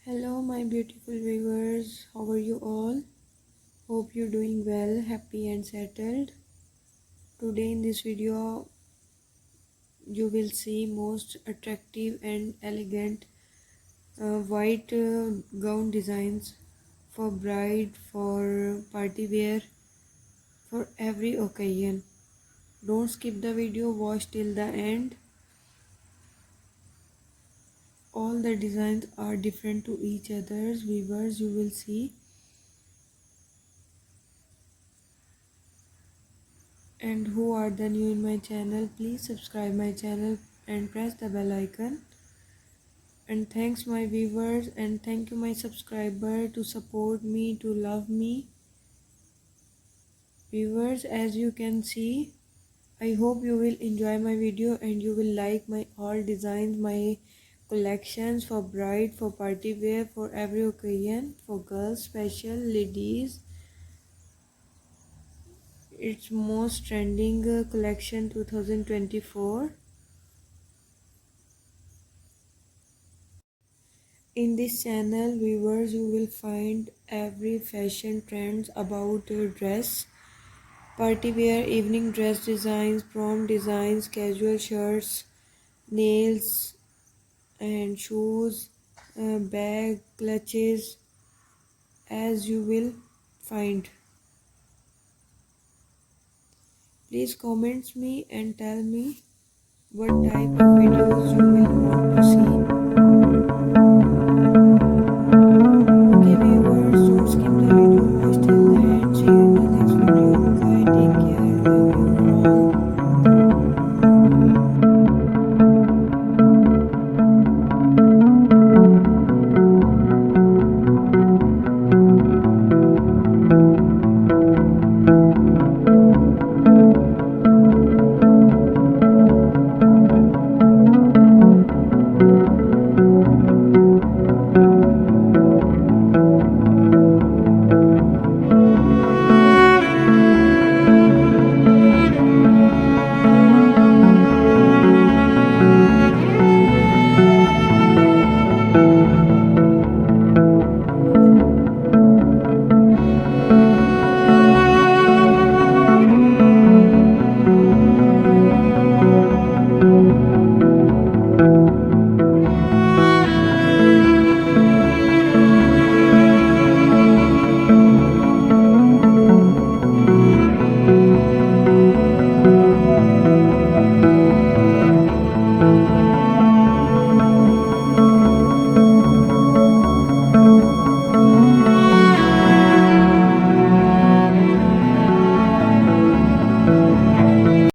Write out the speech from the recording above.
Hello, my beautiful viewers. How are you all? Hope you're doing well, happy, and settled. Today, in this video, you will see most attractive and elegant white gown designs for bride, for party wear, for every occasion. Don't skip the video, watch till the end. All the designs are different to each other's. Viewers, you will see. And who are the new in my channel, please subscribe my channel and press the bell icon. And thanks my viewers, and thank you my subscriber to support me, to love me. Viewers, as you can see, I hope you will enjoy my video and you will like my all designs, my collections for bride, for party wear, for every occasion, for girls special, ladies. It's most trending collection 2024. In this channel, viewers, you will find every fashion trends about dress, party wear, evening dress designs, prom designs, casual shirts, nails and shoes, bag, clutches, as you will find. Please comment me and tell me what type of videos you will want to see.